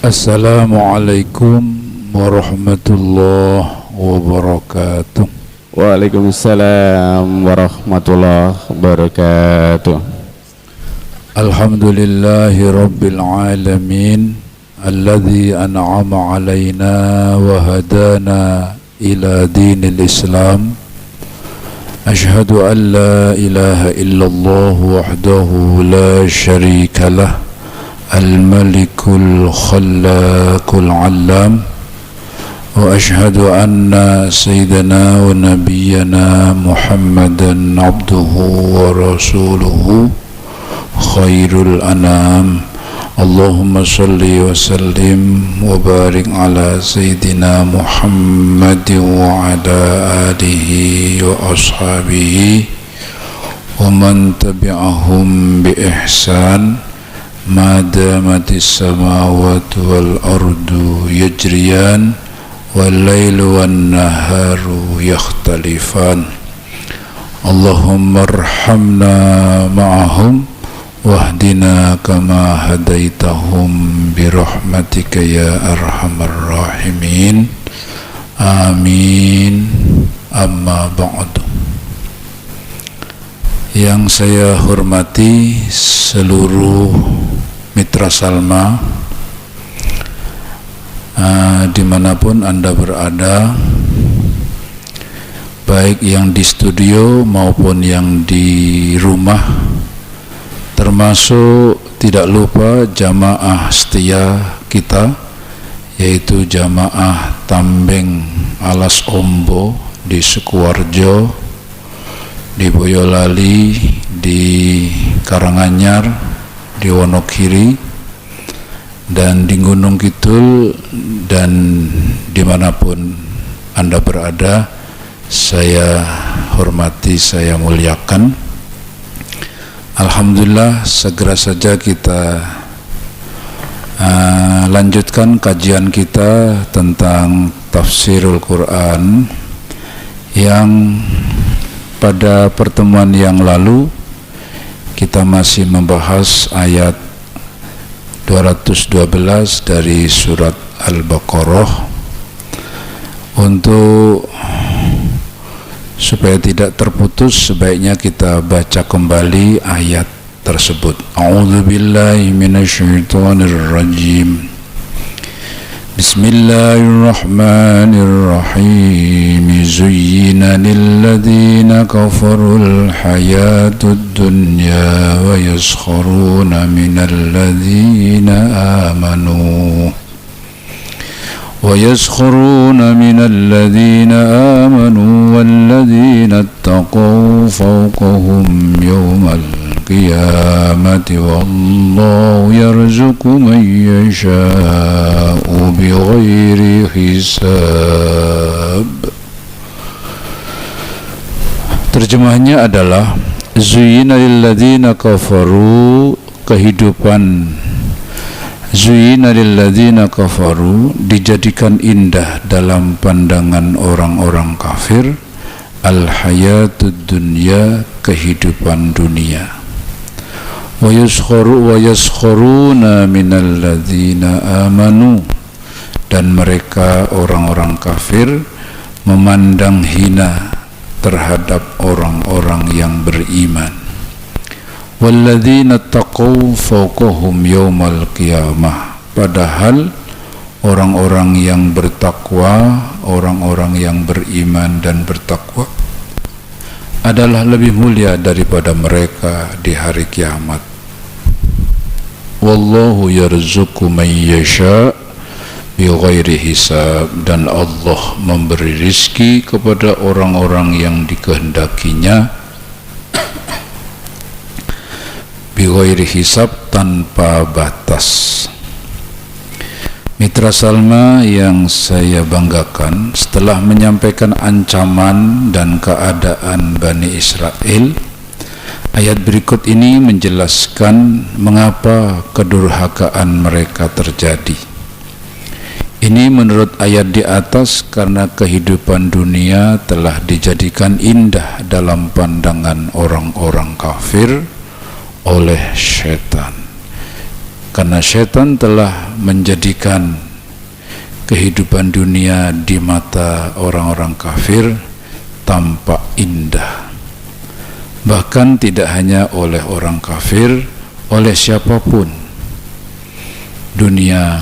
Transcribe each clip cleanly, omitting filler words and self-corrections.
Assalamualaikum warahmatullahi wabarakatuh. Waalaikumsalam warahmatullahi wabarakatuh. Alhamdulillahi rabbil alamin alladzi an'ama alaina wa hadana ila dinil Islam. Ashhadu an la ilaha illallah wahdahu la syarika lah al-malikul khallaqul alam wa ashhadu anna sayyidana wa nabiyyana Muhammadan abduhu wa rasuluhu khairul anam. Allahumma salli wa sallim wa barik ala sayyidina Muhammad wa ala alihi wa ashabihi wa man tabi'ahum bi ihsan ma damatis samawati wal ardu yajriyan wal lailu wan naharu yakhtalifan. Allahumma arhamna ma'ahum wahdina kama hadaitahum birahmatika ya arhamar rahimin. Amin. Amma ba'du. Yang saya hormati seluruh mitra Salma dimanapun Anda berada, baik yang di studio maupun yang di rumah, termasuk tidak lupa jamaah setia kita, yaitu jamaah Tambeng Alas Ombo di Sukoharjo, di Boyolali, di Karanganyar, di Wonokiri, dan di Gunung Kidul, dan dimanapun Anda berada, saya hormati, saya muliakan. Alhamdulillah, segera saja kita lanjutkan kajian kita tentang tafsirul Quran yang pada pertemuan yang lalu kita masih membahas ayat 212 dari surat Al-Baqarah. Untuk supaya tidak terputus, sebaiknya kita baca kembali ayat tersebut. A'udzubillahi minasyaitonirrajim. Bismillahirrahmanirrahim. Zuyyina lilladzina kafarul hayatud dunya wa yaskharuna minalladzina amanu وَيَسْخَرُونَ مِنَ الَّذِينَ آمَنُوا وَالَّذِينَ اتَّقَوْا فَوْقَهُمْ يَوْمَ الْقِيَامَةِ وَاللَّهُ يَرْزُقُ مَن يَشَاءُ بِغَيْرِ حِسَابٍ. Terjemahnya adalah Zuyyina lilladzina kafaru, kehidupan Zuyyina lilladzina kafaru, dijadikan indah dalam pandangan orang-orang kafir, al-hayatud dunya, kehidupan dunia. Wa yaskharuna minalladzina amanu, dan mereka orang-orang kafir memandang hina terhadap orang-orang yang beriman. Walladzina taqaw fawqahum yawmal qiyamah, padahal orang-orang yang bertakwa, orang-orang yang beriman dan bertakwa adalah lebih mulia daripada mereka di hari kiamat. Wallahu yarzuqu man yasha bighairi hisab, dan Allah memberi rizki kepada orang-orang yang dikehendakinya bighairi hisab, tanpa batas. Mitra Salma yang saya banggakan, setelah menyampaikan ancaman dan keadaan Bani Israel, ayat berikut ini menjelaskan mengapa kedurhakaan mereka terjadi. Ini menurut ayat di atas karena kehidupan dunia telah dijadikan indah dalam pandangan orang-orang kafir oleh syaitan. karena syaitan telah menjadikan kehidupan dunia di mata orang-orang kafir tampak indah. Bahkan tidak hanya oleh orang kafir, oleh siapapun,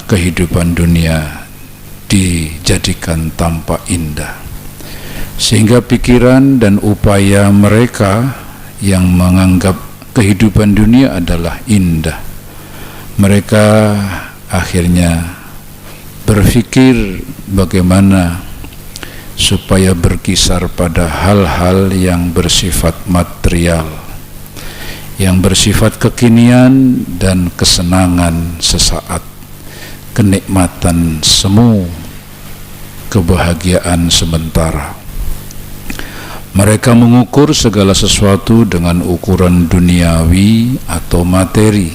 kehidupan dunia dijadikan tampak indah, sehingga pikiran dan upaya mereka yang menganggap kehidupan dunia adalah indah, mereka akhirnya berpikir bagaimana supaya berkisar pada hal-hal yang bersifat material, yang bersifat kekinian dan kesenangan sesaat, kenikmatan semu, kebahagiaan sementara. Mereka mengukur segala sesuatu dengan ukuran duniawi atau materi,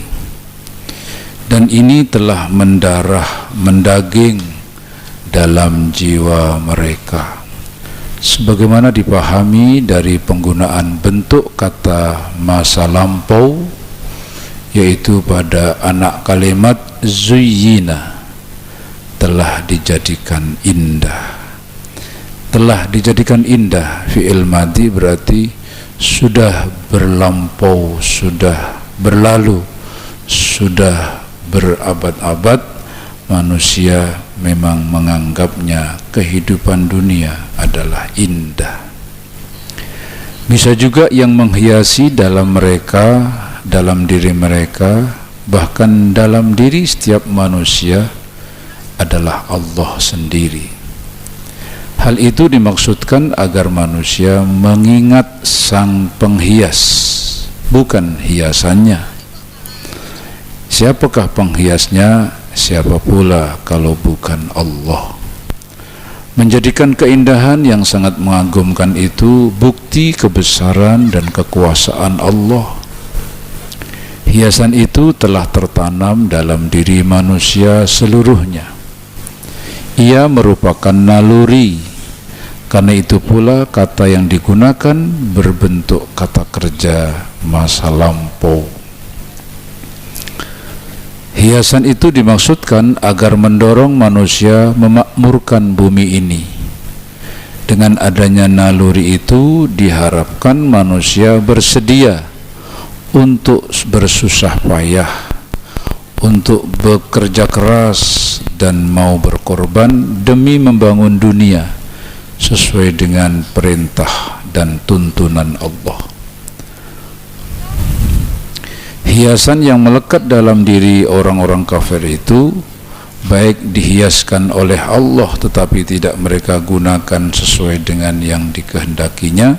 dan ini telah mendaging dalam jiwa mereka, sebagaimana dipahami dari penggunaan bentuk kata masa lampau, yaitu pada anak kalimat zuyyina, telah dijadikan indah. Telah dijadikan indah, fi'il madhi berarti sudah berlampau, sudah berlalu, sudah berabad-abad manusia memang menganggapnya kehidupan dunia adalah indah. Bisa juga yang menghiasi dalam mereka, dalam diri mereka, bahkan dalam diri setiap manusia adalah Allah sendiri. Hal itu dimaksudkan agar manusia mengingat sang penghias, bukan hiasannya. Siapakah penghiasnya? Siapa pula kalau bukan Allah? Menjadikan keindahan yang sangat mengagumkan itu bukti kebesaran dan kekuasaan Allah. Hiasan itu telah tertanam dalam diri manusia seluruhnya. Ia merupakan naluri. Karena itu pula kata yang digunakan berbentuk kata kerja masa lampau. Hiasan itu dimaksudkan agar mendorong manusia memakmurkan bumi ini. Dengan adanya naluri itu diharapkan manusia bersedia untuk bersusah payah, untuk bekerja keras dan mau berkorban demi membangun dunia sesuai dengan perintah dan tuntunan Allah. Hiasan yang melekat dalam diri orang-orang kafir itu baik dihiaskan oleh Allah tetapi tidak mereka gunakan sesuai dengan yang dikehendakinya,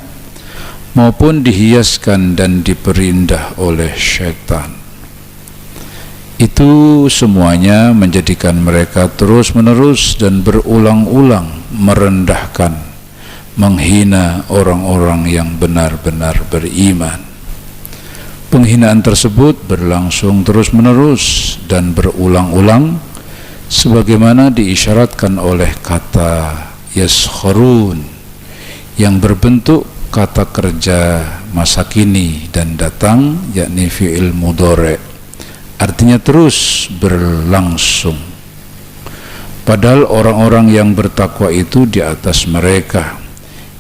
maupun dihiaskan dan diperindah oleh syaitan. Itu semuanya menjadikan mereka terus-menerus dan berulang-ulang merendahkan, menghina orang-orang yang benar-benar beriman. Penghinaan tersebut berlangsung terus-menerus dan berulang-ulang sebagaimana diisyaratkan oleh kata yaskharun yang berbentuk kata kerja masa kini dan datang, yakni fi'il mudhari', artinya terus berlangsung. Padahal orang-orang yang bertakwa itu di atas mereka,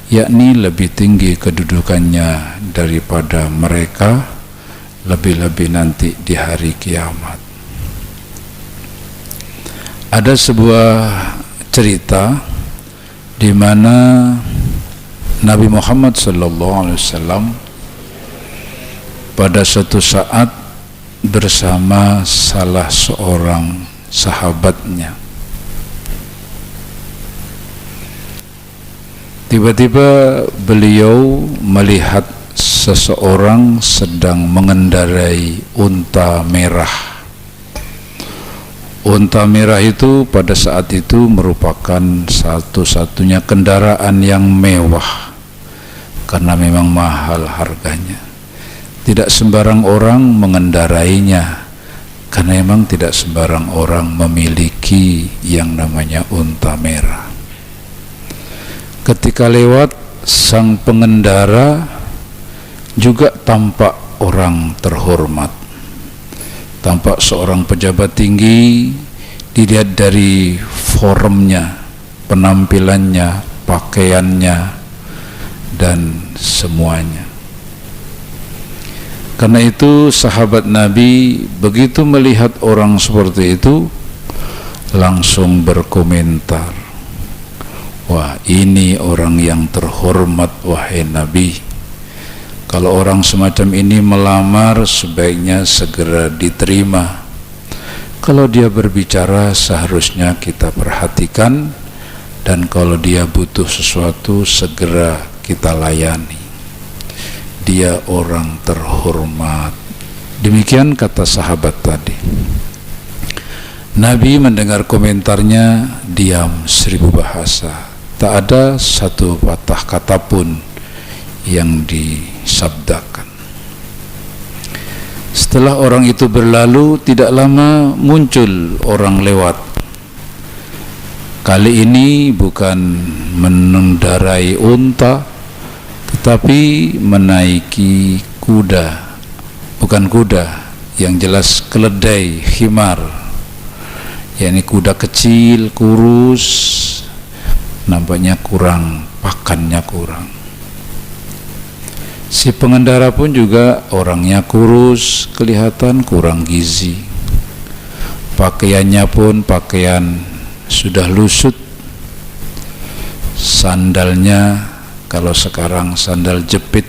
yakni lebih tinggi kedudukannya daripada mereka, lebih-lebih nanti di hari kiamat. Ada sebuah cerita di mana Nabi Muhammad SAW pada suatu saat bersama salah seorang sahabatnya. Tiba-tiba beliau melihat seseorang sedang mengendarai unta merah. Unta merah itu pada saat itu merupakan satu-satunya kendaraan yang mewah karena memang mahal harganya. Tidak sembarang orang mengendarainya karena memang tidak sembarang orang memiliki yang namanya unta merah. Ketika lewat, sang pengendara juga tampak orang terhormat, tampak seorang pejabat tinggi, dilihat dari formnya, penampilannya, pakaiannya, dan semuanya. Karena itu sahabat Nabi begitu melihat orang seperti itu langsung berkomentar, wah, ini orang yang terhormat wahai Nabi. Kalau orang semacam ini melamar sebaiknya segera diterima. Kalau dia berbicara seharusnya kita perhatikan, dan kalau dia butuh sesuatu segera kita layani. Dia orang terhormat. Demikian kata sahabat tadi. Nabi mendengar komentarnya diam 1000 bahasa. Tak ada satu patah kata pun yang disabdakan. Setelah orang itu berlalu, tidak lama muncul orang lewat. Kali ini bukan mengendarai unta, tetapi menaiki kuda. Bukan kuda, yang jelas keledai, khimar, yakni kuda kecil, kurus, nampaknya kurang, pakannya kurang. Si pengendara pun juga orangnya kurus, kelihatan kurang gizi. Pakaiannya pun pakaian sudah lusut. Sandalnya, kalau sekarang sandal jepit,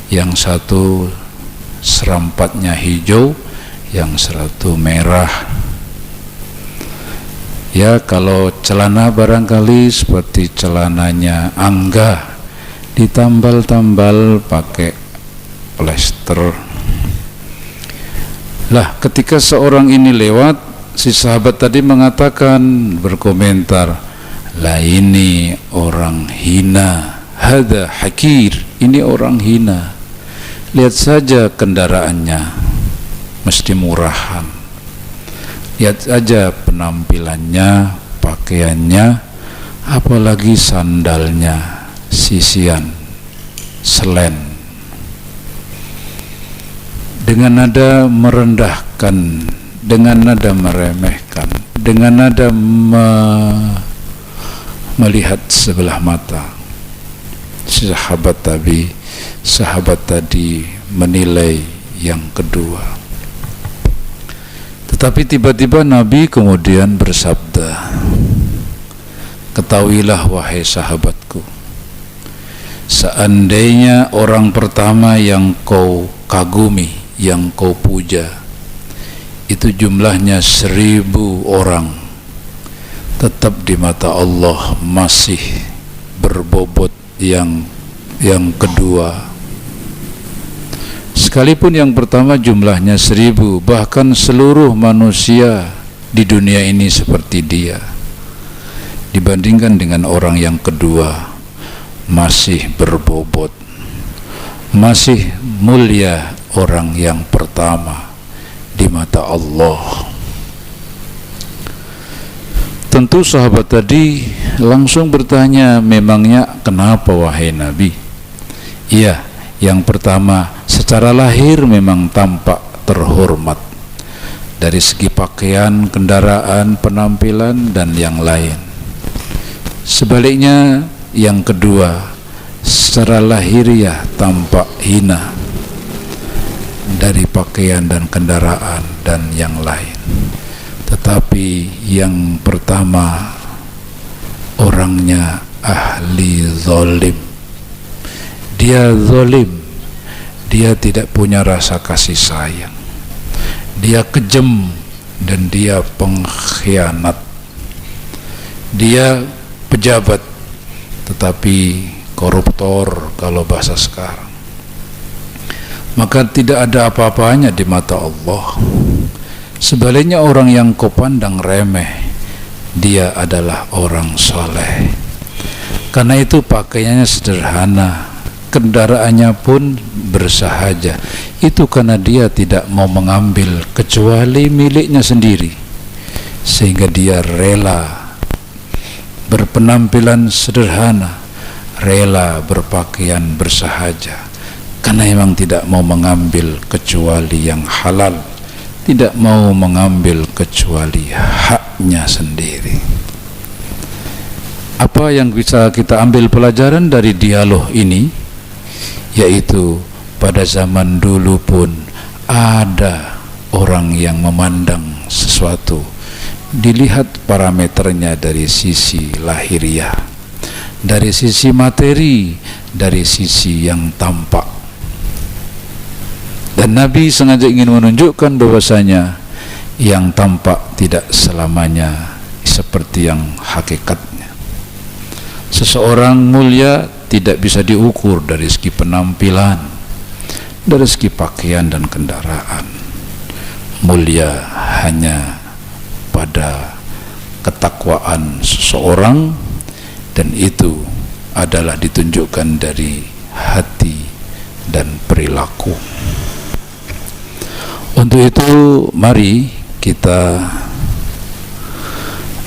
yang satu serampatnya hijau, yang satu merah. Ya, kalau celana barangkali seperti celananya Angga, ditambal-tambal pakai plester. Lah, ketika seorang ini lewat, si sahabat tadi mengatakan, berkomentar, lah ini orang hina, hada hakir, ini orang hina. Lihat saja kendaraannya, mesti murahan. Lihat saja penampilannya, pakaiannya, apalagi sandalnya, sisian, selen. Dengan nada merendahkan, dengan nada meremehkan, dengan nada melihat sebelah mata, sahabat tadi menilai yang kedua. Tetapi tiba-tiba Nabi kemudian bersabda, ketahuilah wahai sahabatku, seandainya orang pertama yang kau kagumi, yang kau puja, itu jumlahnya 1000 orang, tetap di mata Allah masih berbobot yang kedua. Sekalipun yang pertama jumlahnya 1000, bahkan seluruh manusia di dunia ini seperti dia, dibandingkan dengan orang yang kedua, masih berbobot, masih mulia orang yang pertama di mata Allah. Tentu sahabat tadi langsung bertanya, memangnya kenapa wahai Nabi? Iya, yang pertama secara lahir memang tampak terhormat dari segi pakaian, kendaraan, penampilan, dan yang lain. Sebaliknya yang kedua, secara lahiriah tampak hina dari pakaian dan kendaraan dan yang lain. Tetapi yang pertama, orangnya ahli zalim. Dia zalim, dia tidak punya rasa kasih sayang, dia kejam, dan dia pengkhianat. Dia pejabat tetapi koruptor kalau bahasa sekarang. Maka tidak ada apa-apanya di mata Allah. Sebaliknya orang yang kau pandang remeh, dia adalah orang soleh. Karena itu pakaiannya sederhana, kendaraannya pun bersahaja. Itu karena dia tidak mau mengambil kecuali miliknya sendiri, sehingga dia rela berpenampilan sederhana, rela berpakaian bersahaja, karena memang tidak mau mengambil kecuali yang halal, tidak mau mengambil kecuali haknya sendiri. Apa yang bisa kita ambil pelajaran dari dialog ini, yaitu pada zaman dulu pun ada orang yang memandang sesuatu dilihat parameternya dari sisi lahiriah, dari sisi materi, dari sisi yang tampak. Dan Nabi sengaja ingin menunjukkan bahwasanya yang tampak tidak selamanya seperti yang hakikatnya. Seseorang mulia tidak bisa diukur dari segi penampilan, dari segi pakaian dan kendaraan. Mulia hanya pada ketakwaan seseorang, dan itu adalah ditunjukkan dari hati dan perilaku. Untuk itu mari kita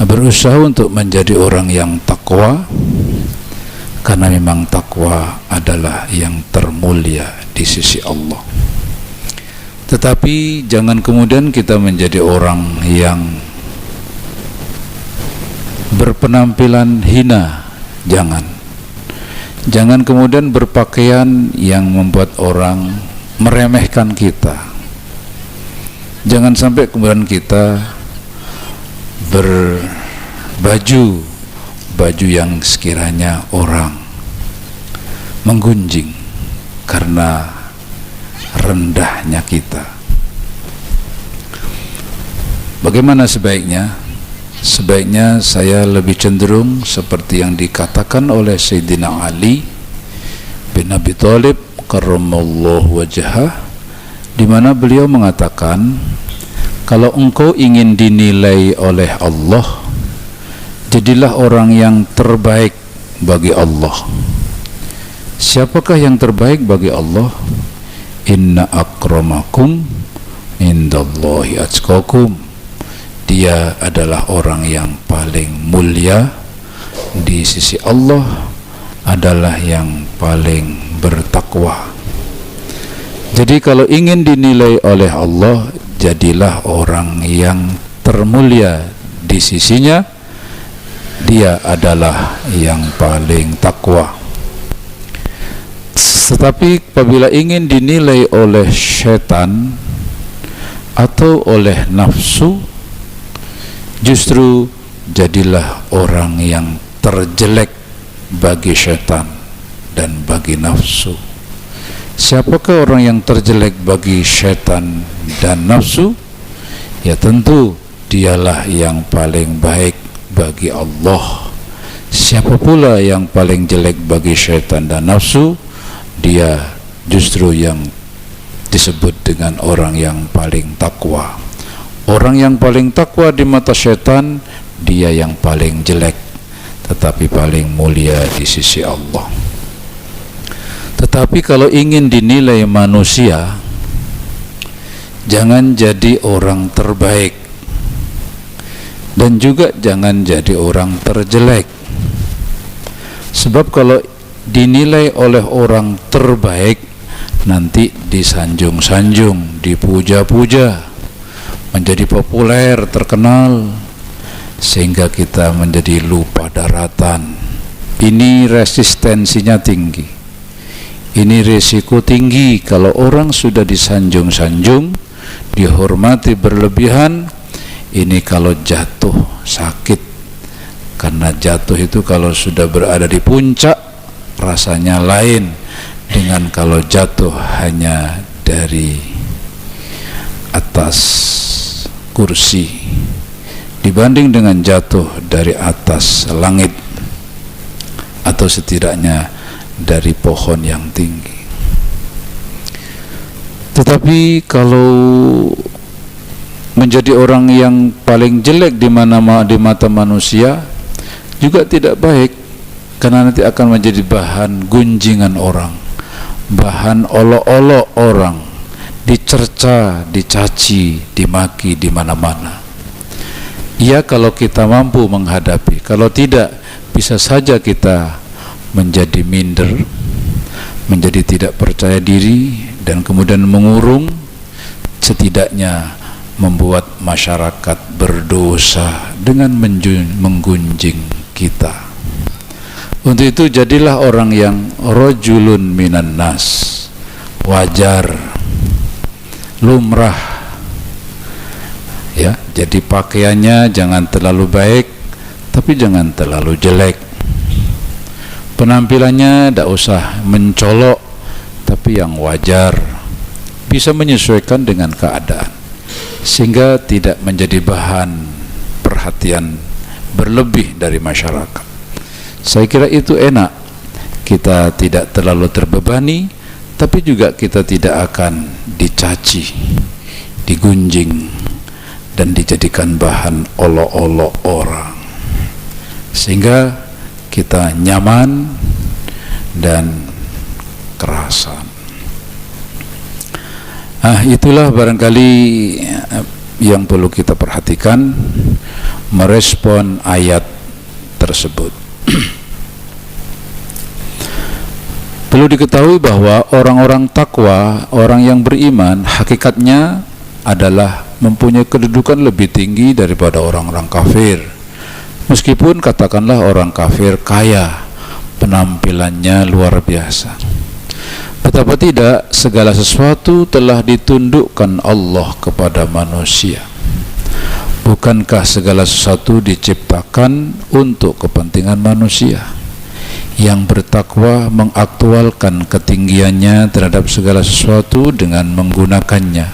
berusaha untuk menjadi orang yang takwa, karena memang takwa adalah yang termulia di sisi Allah. Tetapi jangan kemudian kita menjadi orang yang berpenampilan hina. Jangan kemudian berpakaian yang membuat orang meremehkan kita. Jangan sampai kemudian kita berbaju yang sekiranya orang menggunjing karena rendahnya kita. Bagaimana sebaiknya? Sebaiknya saya lebih cenderung seperti yang dikatakan oleh Sayyidina Ali bin Abi Thalib karramallahu wajhah, di mana beliau mengatakan, kalau engkau ingin dinilai oleh Allah, jadilah orang yang terbaik bagi Allah. Siapakah yang terbaik bagi Allah? Inna akramakum indallahi atqakum. Dia adalah orang yang paling mulia di sisi Allah, adalah yang paling bertakwa. Jadi kalau ingin dinilai oleh Allah, jadilah orang yang termulia di sisinya. Dia adalah yang paling takwa. Tetapi apabila ingin dinilai oleh syaitan atau oleh nafsu, justru jadilah orang yang terjelek bagi syaitan dan bagi nafsu. Siapakah orang yang terjelek bagi syaitan dan nafsu? Ya tentu dialah yang paling baik bagi Allah. Siapa pula yang paling jelek bagi syaitan dan nafsu? Dia justru yang disebut dengan orang yang paling takwa. Orang yang paling takwa di mata syaitan, dia yang paling jelek tetapi paling mulia di sisi Allah. Tetapi kalau ingin dinilai manusia, jangan jadi orang terbaik dan juga jangan jadi orang terjelek. Sebab kalau dinilai oleh orang terbaik, nanti disanjung-sanjung, dipuja-puja, menjadi populer, terkenal, sehingga kita menjadi lupa daratan. Ini resistensinya tinggi, ini risiko tinggi. Kalau orang sudah disanjung-sanjung, dihormati berlebihan, ini kalau jatuh sakit. Karena jatuh itu kalau sudah berada di puncak, rasanya lain dengan kalau jatuh hanya dari atas kursi, dibanding dengan jatuh dari atas langit atau setidaknya dari pohon yang tinggi. Tetapi kalau menjadi orang yang paling jelek di mata manusia juga tidak baik, karena nanti akan menjadi bahan gunjingan orang, bahan olok-olok orang, dicerca, dicaci, dimaki di mana-mana. Ya, kalau kita mampu menghadapi. Kalau tidak, bisa saja kita menjadi minder, menjadi tidak percaya diri, dan kemudian mengurung, setidaknya membuat masyarakat berdosa dengan menggunjing kita. Untuk itu jadilah orang yang rajulun minan nas, wajar, lumrah, ya. Jadi pakaiannya jangan terlalu baik, tapi jangan terlalu jelek. Penampilannya tidak usah mencolok, tapi yang wajar, bisa menyesuaikan dengan keadaan, sehingga tidak menjadi bahan perhatian berlebih dari masyarakat. Saya kira itu enak, kita tidak terlalu terbebani, tapi juga kita tidak akan dicaci, digunjing, dan dijadikan bahan olok-olok orang, sehingga kita nyaman dan kerasan. Itulah barangkali yang perlu kita perhatikan merespon ayat tersebut. Perlu diketahui bahwa orang-orang takwa, orang yang beriman, hakikatnya adalah mempunyai kedudukan lebih tinggi daripada orang-orang kafir. Meskipun katakanlah orang kafir kaya, penampilannya luar biasa, betapa tidak, segala sesuatu telah ditundukkan Allah kepada manusia. Bukankah segala sesuatu diciptakan untuk kepentingan manusia? Yang bertakwa mengaktualkan ketinggiannya terhadap segala sesuatu dengan menggunakannya,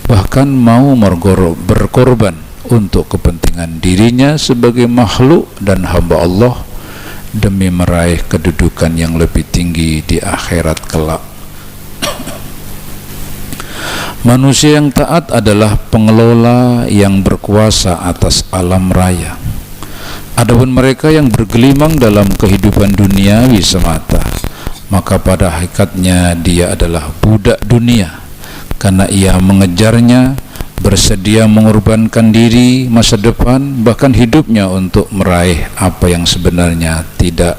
bahkan mau berkorban untuk kepentingan dirinya sebagai makhluk dan hamba Allah demi meraih kedudukan yang lebih tinggi di akhirat kelak. Manusia yang taat adalah pengelola yang berkuasa atas alam raya. Adapun mereka yang bergelimang dalam kehidupan duniawi semata, maka pada hakikatnya dia adalah budak dunia, karena ia mengejarnya, bersedia mengorbankan diri, masa depan, bahkan hidupnya untuk meraih apa yang sebenarnya tidak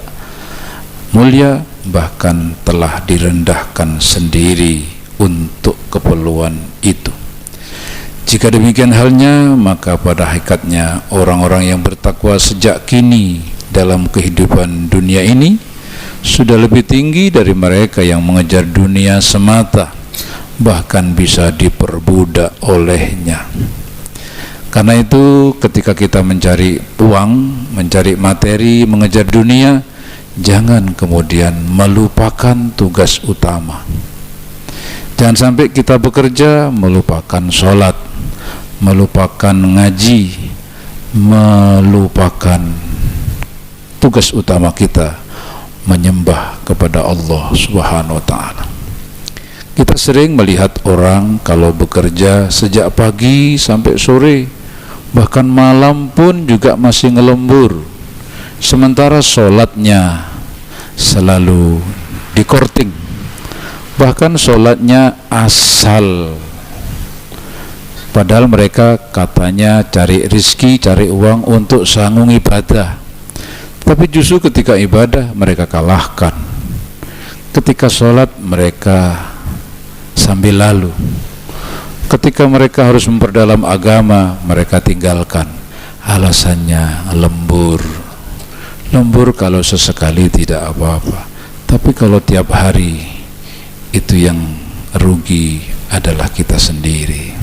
mulia, bahkan telah direndahkan sendiri untuk keperluan itu. Jika demikian halnya, maka pada hakikatnya orang-orang yang bertakwa sejak kini dalam kehidupan dunia ini sudah lebih tinggi dari mereka yang mengejar dunia semata, bahkan bisa diperbudak olehnya. Karena itu ketika kita mencari uang, mencari materi, mengejar dunia, jangan kemudian melupakan tugas utama. Jangan sampai kita bekerja melupakan sholat, melupakan ngaji, melupakan tugas utama kita, menyembah kepada Allah Subhanahu wa ta'ala. Kita sering melihat orang kalau bekerja sejak pagi sampai sore, bahkan malam pun juga masih ngelembur, sementara sholatnya selalu dikorting, bahkan sholatnya asal. Padahal mereka katanya cari rizki, cari uang untuk sanggung ibadah, tapi justru ketika ibadah mereka kalahkan, ketika sholat mereka sambil lalu, ketika mereka harus memperdalam agama mereka tinggalkan. Alasannya lembur. Lembur kalau sesekali tidak apa-apa, tapi kalau tiap hari, itu yang rugi adalah kita sendiri.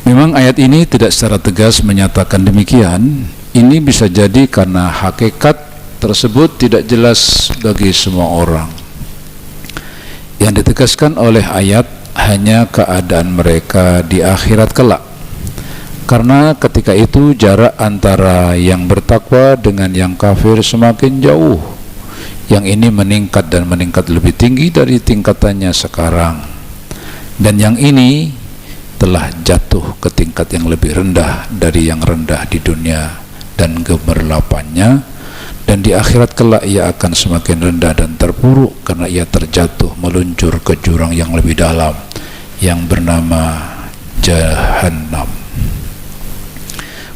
Memang ayat ini tidak secara tegas menyatakan demikian. Ini bisa jadi karena hakikat tersebut tidak jelas bagi semua orang. Yang ditegaskan oleh ayat hanya keadaan mereka di akhirat kelak, karena ketika itu jarak antara yang bertakwa dengan yang kafir semakin jauh. Yang ini meningkat dan meningkat lebih tinggi dari tingkatannya sekarang, dan yang ini telah jatuh ke tingkat yang lebih rendah dari yang rendah di dunia dan gemerlapannya, dan di akhirat kelak ia akan semakin rendah dan terpuruk karena ia terjatuh meluncur ke jurang yang lebih dalam yang bernama Jahannam.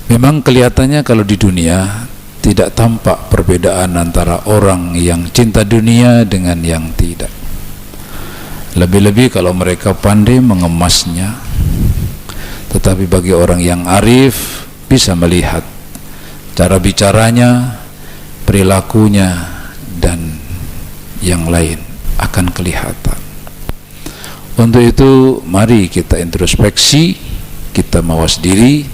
Memang kelihatannya kalau di dunia tidak tampak perbedaan antara orang yang cinta dunia dengan yang tidak. Lebih-lebih kalau mereka pandai mengemasnya, tetapi bagi orang yang arif bisa melihat cara bicaranya, perilakunya, dan yang lain akan kelihatan. Untuk itu mari kita introspeksi, kita mawas diri,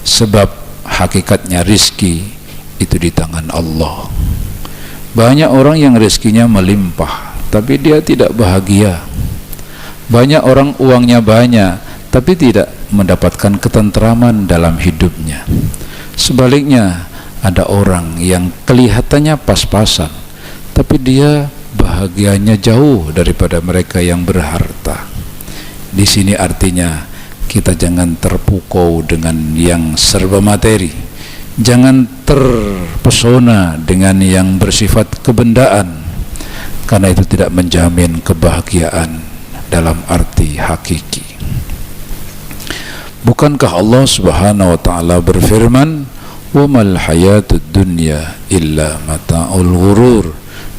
sebab hakikatnya rizki itu di tangan Allah. Banyak orang yang rezekinya melimpah tapi dia tidak bahagia. Banyak orang uangnya banyak tapi tidak mendapatkan ketentraman dalam hidupnya. Sebaliknya, ada orang yang kelihatannya pas-pasan tapi dia bahagianya jauh daripada mereka yang berharta. Di sini artinya kita jangan terpukau dengan yang serba materi, jangan terpesona dengan yang bersifat kebendaan, karena itu tidak menjamin kebahagiaan dalam arti hakiki. Bukankah Allah Subhanahu wa taala berfirman, "Wa mal hayatud dunya illa mata'ul ghurur,"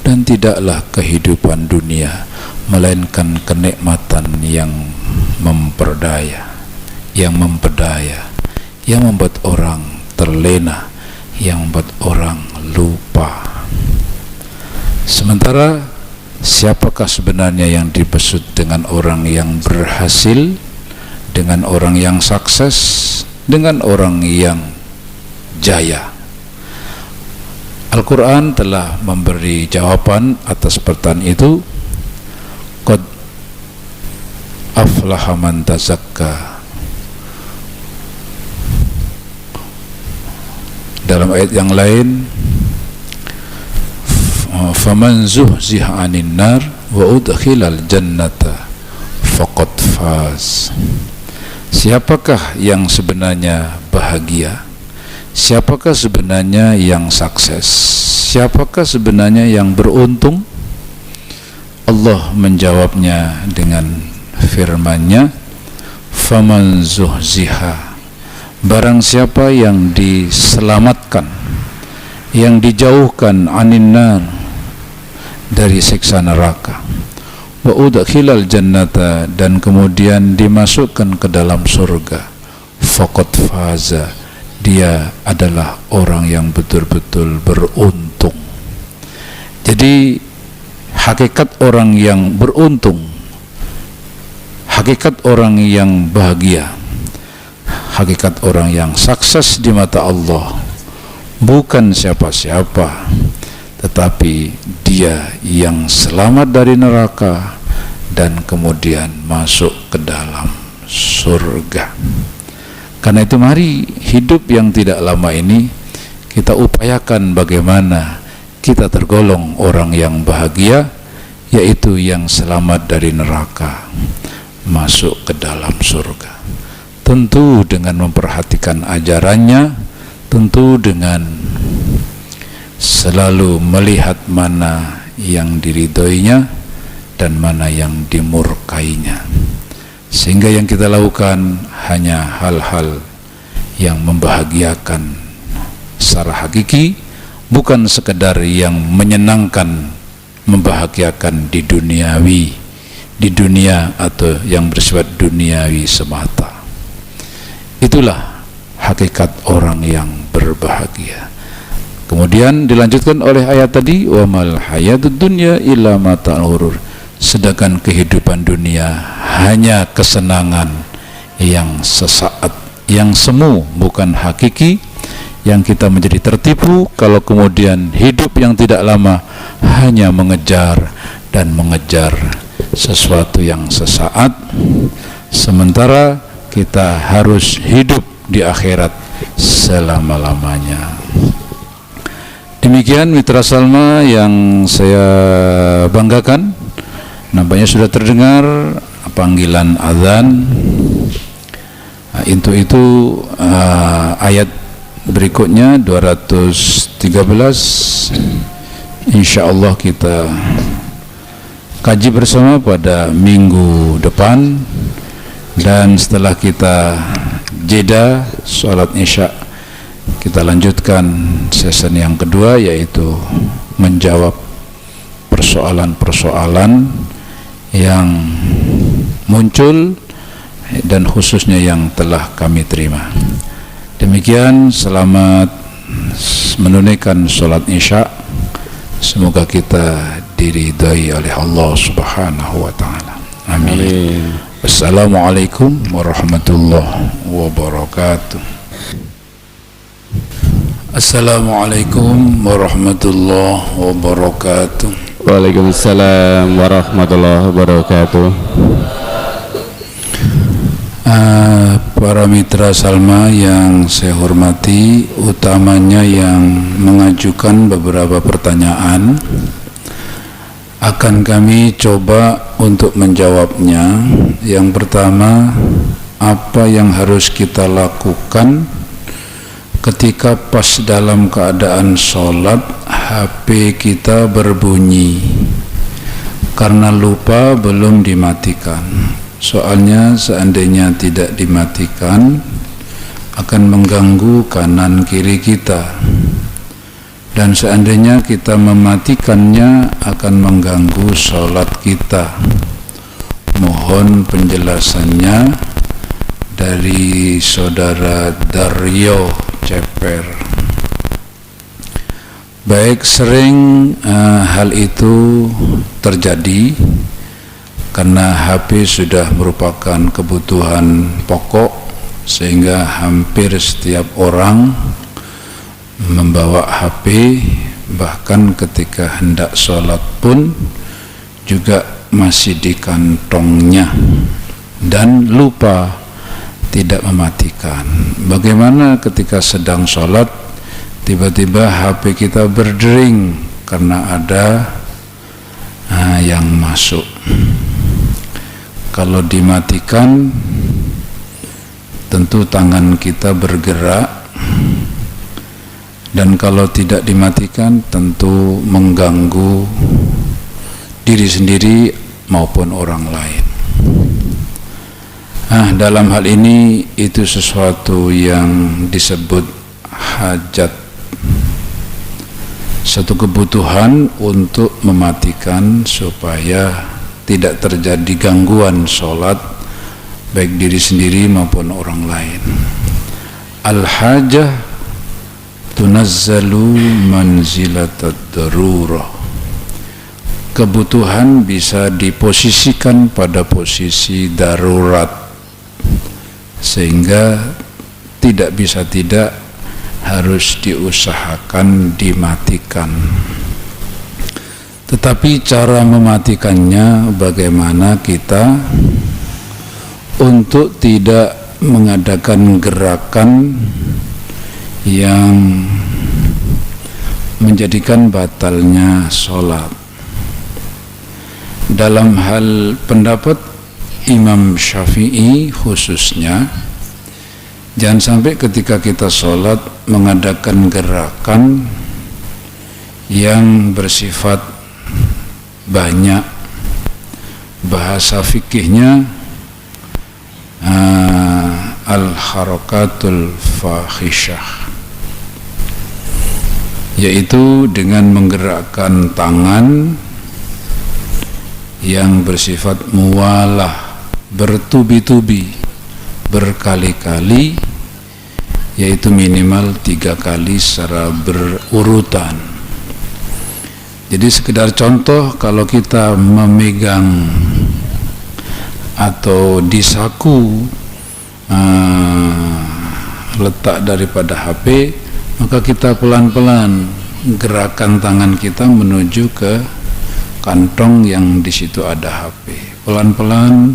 dan tidaklah kehidupan dunia melainkan kenikmatan yang memperdaya, yang mempedaya, yang membuat orang terlena, yang membuat orang lupa. Sementara siapakah sebenarnya yang dimaksud dengan orang yang berhasil, dengan orang yang sukses, dengan orang yang jaya? Al-Quran telah memberi jawaban atas pertanyaan itu. Qad aflaha man tazakka. Dalam ayat yang lain, faman zuhziha 'anil nar wa udkhilal jannata faqad faz. Siapakah yang sebenarnya bahagia? Siapakah sebenarnya yang sukses? Siapakah sebenarnya yang beruntung? Allah menjawabnya dengan firman-Nya, faman zuhziha, barang siapa yang diselamatkan, yang dijauhkan, anin nar, dari siksa neraka, wa udkhilal jannata, dan kemudian dimasukkan ke dalam surga, faqad faza, dia adalah orang yang betul-betul beruntung. Jadi hakikat orang yang beruntung, hakikat orang yang bahagia, hakikat orang yang sukses di mata Allah bukan siapa-siapa, tetapi dia yang selamat dari neraka dan kemudian masuk ke dalam surga. Karena itu mari hidup yang tidak lama ini kita upayakan bagaimana kita tergolong orang yang bahagia, yaitu yang selamat dari neraka, masuk ke dalam surga. Tentu dengan memperhatikan ajarannya, tentu dengan selalu melihat mana yang diridhoinya dan mana yang dimurkainya, sehingga yang kita lakukan hanya hal-hal yang membahagiakan secara hakiki, bukan sekedar yang menyenangkan, membahagiakan di dunia atau yang bersifat duniawi semata. Itulah hakikat orang yang berbahagia. Kemudian dilanjutkan oleh ayat tadi, wa mal hayatud dunya illa mata'ul ghurur, sedangkan kehidupan dunia hanya kesenangan yang sesaat, yang semu, bukan hakiki, yang kita menjadi tertipu kalau kemudian hidup yang tidak lama hanya mengejar dan mengejar sesuatu yang sesaat, sementara kita harus hidup di akhirat selama-lamanya. Demikian Mitra Salma yang saya banggakan, nampaknya sudah terdengar panggilan azan. Untuk itu ayat berikutnya 213 insyaallah kita kaji bersama pada minggu depan, dan setelah kita jeda sholat isya kita lanjutkan sesi yang kedua, yaitu menjawab persoalan-persoalan yang muncul dan khususnya yang telah kami terima. Demikian, selamat menunaikan sholat isya. Semoga kita diridhai oleh Allah Subhanahu wa taala. Amin. Wassalamualaikum warahmatullahi wabarakatuh. Assalamualaikum warahmatullahi wabarakatuh. Waalaikumsalam warahmatullahi wabarakatuh. Para mitra Salma yang saya hormati, utamanya yang mengajukan beberapa pertanyaan, akan kami coba untuk menjawabnya. Yang pertama, apa yang harus kita lakukan ketika pas dalam keadaan sholat HP kita berbunyi karena lupa belum dimatikan? Soalnya seandainya tidak dimatikan akan mengganggu kanan kiri kita, dan seandainya kita mematikannya akan mengganggu sholat kita. Mohon penjelasannya dari saudara Daryo Ceper. Baik, sering hal itu terjadi karena HP sudah merupakan kebutuhan pokok, sehingga hampir setiap orang membawa HP, bahkan ketika hendak sholat pun juga masih di kantongnya dan lupa tidak mematikan. Bagaimana ketika sedang sholat tiba-tiba HP kita berdering karena ada yang masuk? Kalau dimatikan, tentu tangan kita bergerak, dan kalau tidak dimatikan tentu mengganggu diri sendiri maupun orang lain. Dalam hal ini itu sesuatu yang disebut hajat, satu kebutuhan untuk mematikan supaya tidak terjadi gangguan sholat baik diri sendiri maupun orang lain. Al-hajah tunazzalu manzilatad darurah. Kebutuhan bisa diposisikan pada posisi darurat, sehingga tidak bisa tidak harus diusahakan dimatikan. Tetapi cara mematikannya bagaimana kita untuk tidak mengadakan gerakan yang menjadikan batalnya sholat. Dalam hal pendapat Imam Syafi'i khususnya, jangan sampai ketika kita sholat mengadakan gerakan yang bersifat banyak. Bahasa fikihnya al-harakatul fahisyah, yaitu dengan menggerakkan tangan yang bersifat muwalah, bertubi-tubi, berkali-kali, yaitu minimal 3 kali secara berurutan. Jadi sekedar contoh, kalau kita memegang atau disaku letak daripada HP, maka kita pelan-pelan gerakan tangan kita menuju ke kantong yang di situ ada HP. Pelan-pelan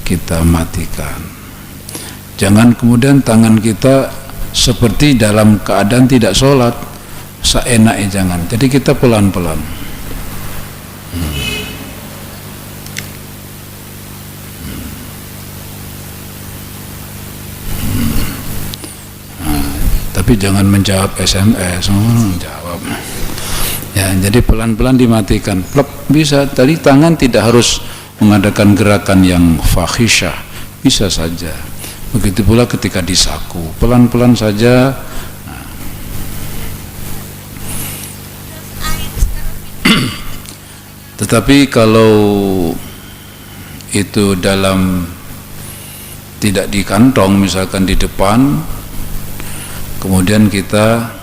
kita matikan. Jangan kemudian tangan kita seperti dalam keadaan tidak sholat, seenaknya jangan. Jadi kita pelan-pelan. Tapi jangan menjawab SMS, jawab. Ya, jadi pelan-pelan dimatikan. Plep, bisa. Tadi tangan tidak harus mengadakan gerakan yang fahisyah, bisa saja. Begitu pula ketika disaku, pelan-pelan saja. Tetapi kalau itu dalam tidak di kantong, misalkan di depan, kemudian kita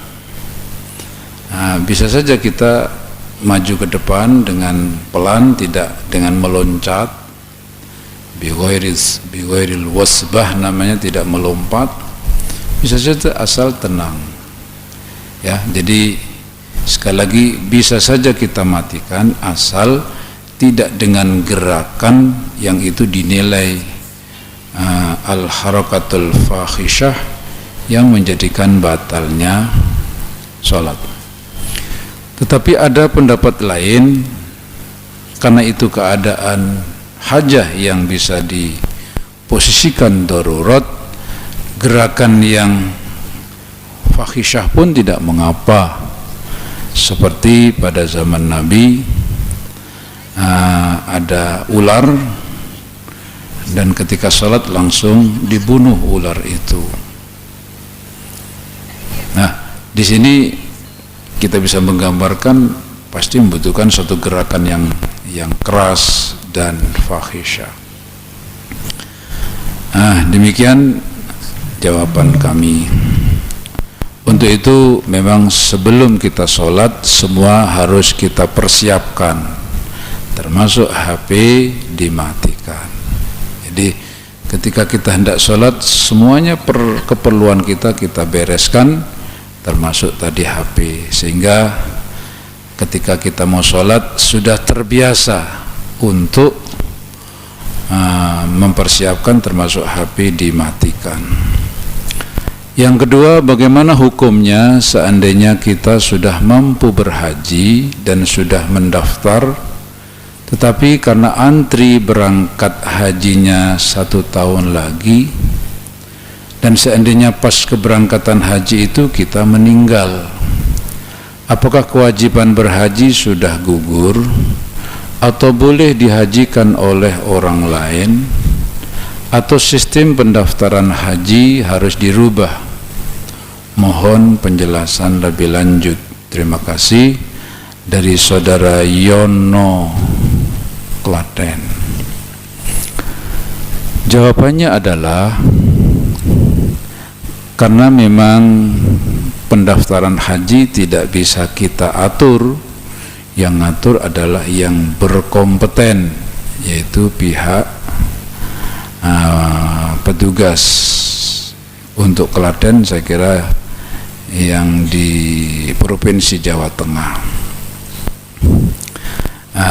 bisa saja kita maju ke depan dengan pelan, tidak dengan meloncat, bighairil wasbah namanya, tidak melompat, bisa saja asal tenang ya. Jadi sekali lagi bisa saja kita matikan asal tidak dengan gerakan yang itu dinilai al-harakatul fahisyah yang menjadikan batalnya sholat. Tetapi ada pendapat lain, karena itu keadaan hajah yang bisa diposisikan darurat, gerakan yang fahisyah pun tidak mengapa. Seperti pada zaman Nabi ada ular, dan ketika sholat langsung dibunuh ular itu. Nah, di sini kita bisa menggambarkan pasti membutuhkan suatu gerakan yang keras dan fahisyah. Demikian jawaban kami. Untuk itu memang sebelum kita sholat semua harus kita persiapkan, termasuk HP dimatikan. Jadi ketika kita hendak sholat, semuanya keperluan kita bereskan, termasuk tadi HP, sehingga ketika kita mau sholat sudah terbiasa untuk mempersiapkan, termasuk HP dimatikan. Yang kedua, bagaimana hukumnya seandainya kita sudah mampu berhaji dan sudah mendaftar, tetapi karena antri berangkat hajinya 1 tahun lagi, dan seandainya pas keberangkatan haji itu kita meninggal, apakah kewajiban berhaji sudah gugur atau boleh dihajikan oleh orang lain, atau sistem pendaftaran haji harus dirubah? Mohon penjelasan lebih lanjut. Terima kasih. Dari saudara Yono, Klaten. Jawabannya adalah karena memang pendaftaran haji tidak bisa kita atur, yang ngatur adalah yang berkompeten, yaitu pihak petugas. Untuk Klaten saya kira yang di Provinsi Jawa Tengah.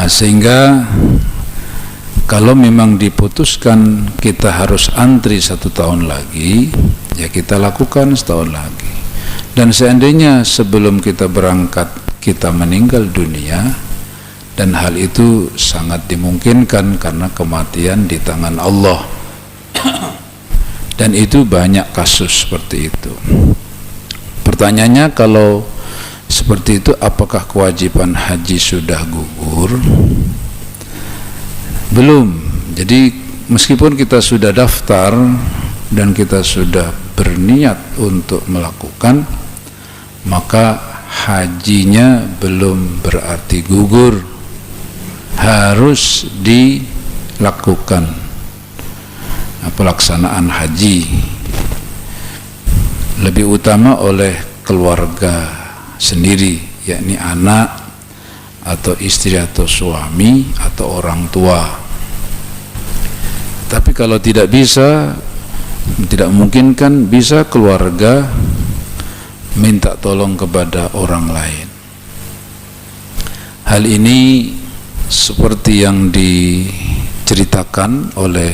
Sehingga kalau memang diputuskan kita harus antri 1 tahun lagi, ya kita lakukan 1 tahun lagi. Dan seandainya sebelum kita berangkat kita meninggal dunia, dan hal itu sangat dimungkinkan karena kematian di tangan Allah, dan itu banyak kasus seperti itu. Pertanyaannya, kalau seperti itu apakah kewajiban haji sudah gugur? Belum. Jadi meskipun kita sudah daftar dan kita sudah berniat untuk melakukan, maka hajinya belum berarti gugur, harus dilakukan pelaksanaan haji, lebih utama oleh keluarga sendiri, yakni anak atau istri atau suami atau orang tua. Tapi kalau tidak bisa, tidak memungkinkan, bisa keluarga minta tolong kepada orang lain. Hal ini seperti yang diceritakan oleh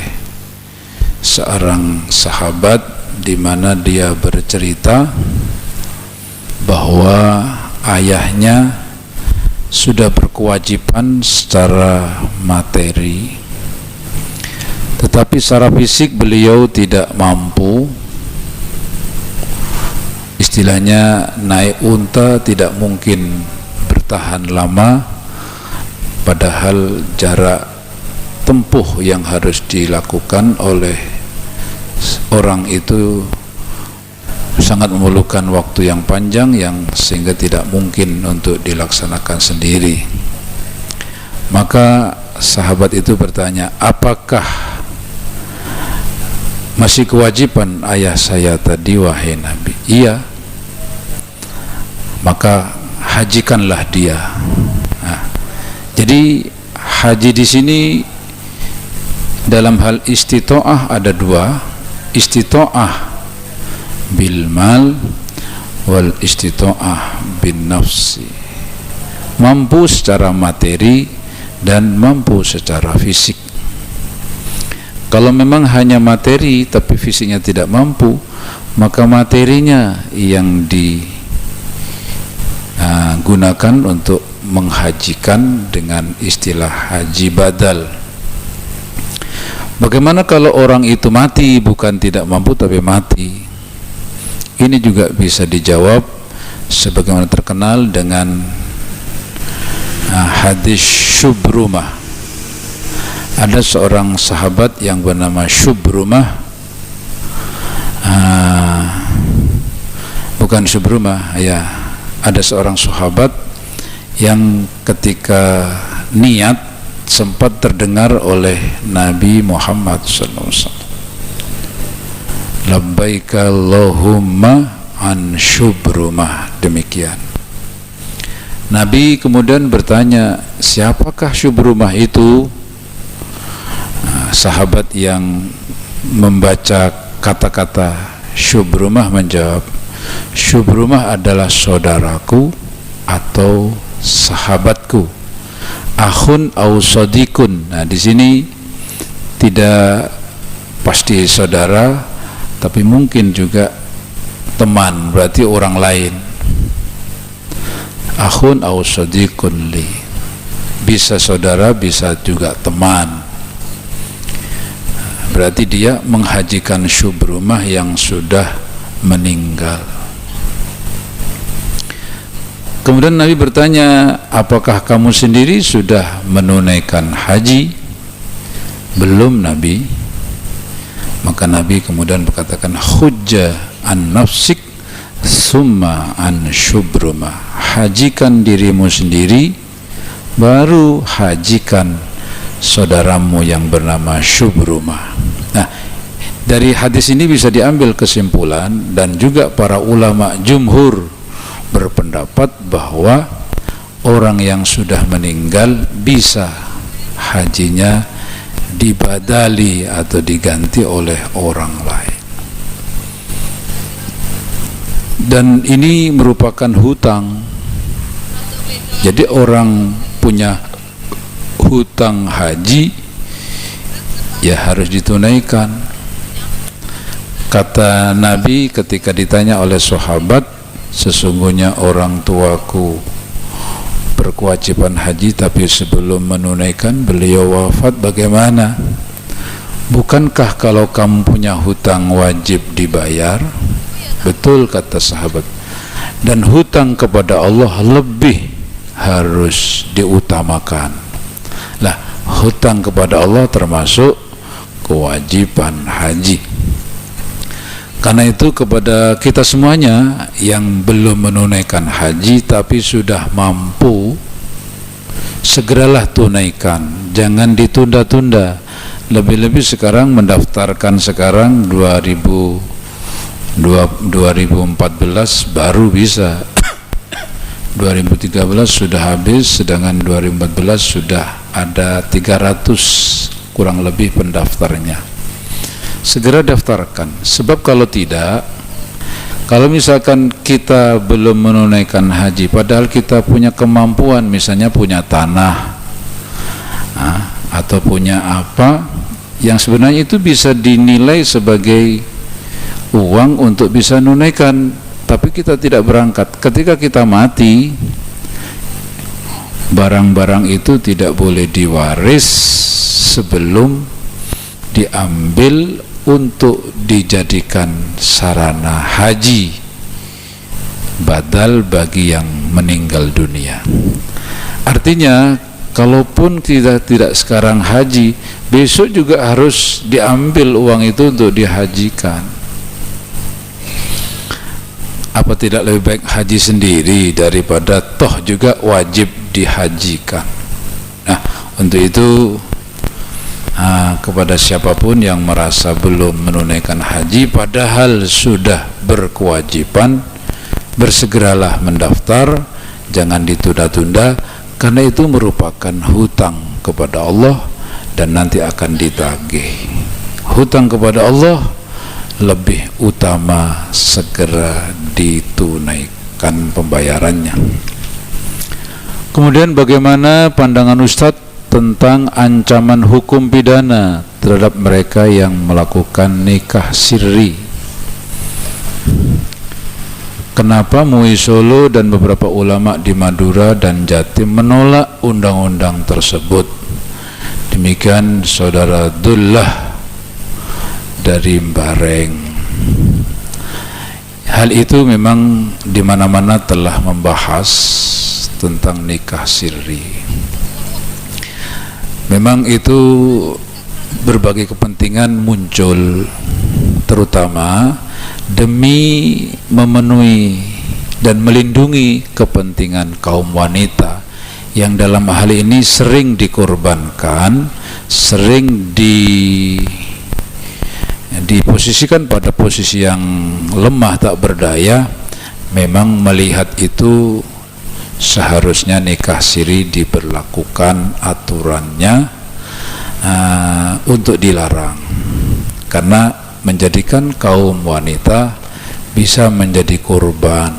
seorang sahabat, di mana dia bercerita bahwa ayahnya sudah berkewajiban secara materi, tetapi secara fisik beliau tidak mampu. Istilahnya naik unta tidak mungkin bertahan lama, padahal jarak tempuh yang harus dilakukan oleh orang itu sangat memerlukan waktu yang panjang, yang sehingga tidak mungkin untuk dilaksanakan sendiri. Maka sahabat itu bertanya, apakah masih kewajiban ayah saya tadi wahai Nabi. Iya, maka hajikanlah dia. Nah, jadi haji di sini dalam hal istitoah ada dua, istitoah bil mal wal istitoah bin nafsi, mampu secara materi dan mampu secara fisik. Kalau memang hanya materi tapi fisiknya tidak mampu, maka materinya yang digunakan untuk menghajikan dengan istilah haji badal. Bagaimana kalau orang itu mati, bukan tidak mampu tapi mati? Ini juga bisa dijawab sebagaimana terkenal dengan hadis Syubrumah. Ada seorang sahabat yang bernama Syubrumah, bukan Syubrumah ya, ada seorang sahabat yang ketika niat sempat terdengar oleh Nabi Muhammad SAW, labbaika Allahumma an Syubrumah, demikian. Nabi kemudian bertanya, siapakah Syubrumah itu? Sahabat yang membaca kata-kata Syubrumah menjawab, Syubrumah adalah saudaraku atau sahabatku, akhun au sodikun. Nah, di sini tidak pasti saudara, tapi mungkin juga teman, berarti orang lain. Akhun au sodikun li, bisa saudara, bisa juga teman. Berarti dia menghajikan Syubrumah yang sudah meninggal. Kemudian Nabi bertanya, apakah kamu sendiri sudah menunaikan haji? Belum Nabi. Maka Nabi kemudian berkatakan, hujja an nafsik summa an Syubrumah, hajikan dirimu sendiri, baru hajikan saudaramu yang bernama Syubrumah. Nah, dari hadis ini bisa diambil kesimpulan, dan juga para ulama jumhur berpendapat bahwa orang yang sudah meninggal bisa hajinya dibadali atau diganti oleh orang lain. Dan ini merupakan hutang. Jadi orang punya hutang haji ya harus ditunaikan. Kata Nabi ketika ditanya oleh sahabat, sesungguhnya orang tuaku berkewajiban haji tapi sebelum menunaikan beliau wafat, bagaimana? Bukankah kalau kamu punya hutang wajib dibayar? Betul kata sahabat. Dan hutang kepada Allah lebih harus diutamakan. Lah, hutang kepada Allah termasuk kewajiban haji. Karena itu kepada kita semuanya yang belum menunaikan haji tapi sudah mampu, segeralah tunaikan, jangan ditunda-tunda. Lebih-lebih sekarang mendaftarkan sekarang 2014 baru bisa. 2013 sudah habis, sedangkan 2014 sudah ada 300 kurang lebih pendaftarnya. Segera daftarkan, sebab kalau tidak, kalau misalkan kita belum menunaikan haji padahal kita punya kemampuan, misalnya punya tanah atau punya apa yang sebenarnya itu bisa dinilai sebagai uang untuk bisa menunaikan, tapi kita tidak berangkat. Ketika kita mati, barang-barang itu tidak boleh diwaris sebelum diambil untuk dijadikan sarana haji badal bagi yang meninggal dunia. Artinya, kalaupun kita tidak sekarang haji, besok juga harus diambil uang itu untuk dihajikan. Apa tidak lebih baik haji sendiri daripada toh juga wajib dihajikan? Nah, untuk itu kepada siapapun yang merasa belum menunaikan haji padahal sudah berkewajiban, bersegeralah mendaftar, jangan ditunda-tunda, karena itu merupakan hutang kepada Allah dan nanti akan ditagih. Hutang kepada Allah lebih utama segera ditunaikan pembayarannya. Kemudian bagaimana pandangan Ustadz tentang ancaman hukum pidana terhadap mereka yang melakukan nikah sirri? Kenapa MUI Solo dan beberapa ulama di Madura dan Jatim menolak undang-undang tersebut? Demikian Saudara Dullah dari Bareng. Hal itu memang di mana-mana telah membahas tentang nikah sirri. Memang itu berbagai kepentingan muncul, terutama demi memenuhi dan melindungi kepentingan kaum wanita yang dalam hal ini sering dikorbankan, sering diposisikan pada posisi yang lemah tak berdaya. Memang melihat itu seharusnya nikah siri diberlakukan aturannya untuk dilarang, karena menjadikan kaum wanita bisa menjadi korban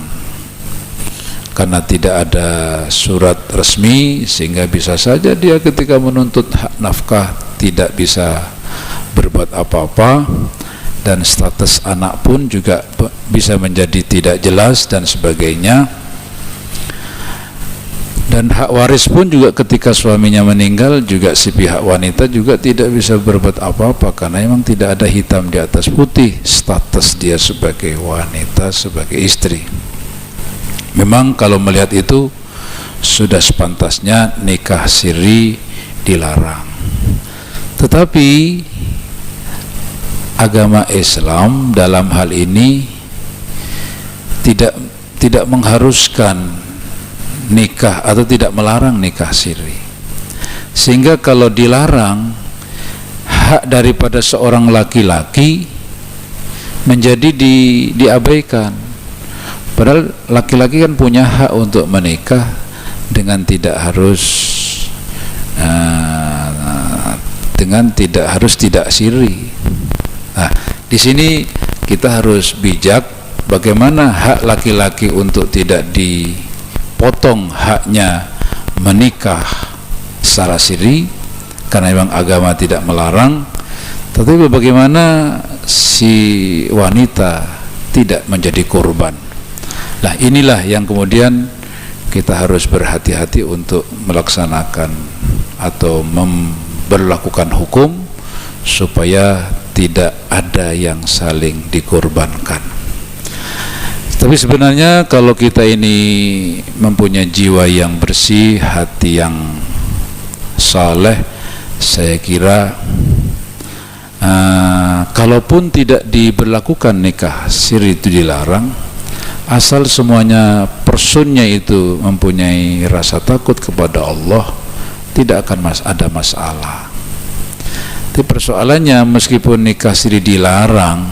karena tidak ada surat resmi, sehingga bisa saja dia ketika menuntut hak nafkah tidak bisa berbuat apa-apa, dan status anak pun juga bisa menjadi tidak jelas dan sebagainya. Dan hak waris pun juga ketika suaminya meninggal juga si pihak wanita juga tidak bisa berbuat apa-apa, karena memang tidak ada hitam di atas putih status dia sebagai wanita, sebagai istri. Memang kalau melihat itu sudah sepantasnya nikah siri dilarang. Tetapi agama Islam dalam hal ini tidak mengharuskan nikah atau tidak melarang nikah siri, sehingga kalau dilarang hak daripada seorang laki-laki menjadi diabaikan. Padahal laki-laki kan punya hak untuk menikah dengan tidak harus tidak siri. Nah, di sini kita harus bijak bagaimana hak laki-laki untuk tidak dipotong haknya menikah secara siri, karena memang agama tidak melarang, tetapi bagaimana si wanita tidak menjadi korban. Nah, inilah yang kemudian kita harus berhati-hati untuk melaksanakan atau memberlakukan hukum supaya tidak ada yang saling dikorbankan. Tapi sebenarnya kalau kita ini mempunyai jiwa yang bersih, hati yang saleh, saya kira kalaupun tidak diberlakukan nikah siri itu dilarang, asal semuanya personnya itu mempunyai rasa takut kepada Allah, tidak akan ada masalah. Tapi persoalannya meskipun nikah siri dilarang,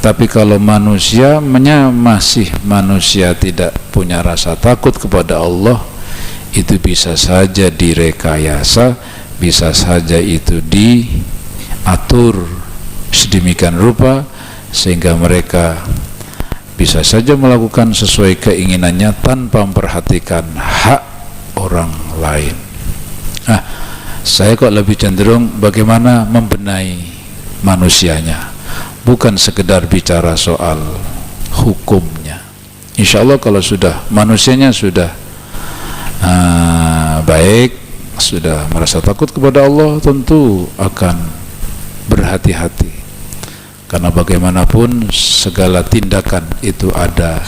tapi kalau manusianya masih manusia tidak punya rasa takut kepada Allah, itu bisa saja direkayasa, bisa saja itu diatur sedemikian rupa sehingga mereka bisa saja melakukan sesuai keinginannya tanpa memperhatikan hak orang lain. Nah, saya kok lebih cenderung bagaimana membenahi manusianya, bukan sekedar bicara soal hukumnya. Insya Allah kalau sudah manusianya sudah baik, sudah merasa takut kepada Allah, tentu akan berhati-hati, karena bagaimanapun segala tindakan itu ada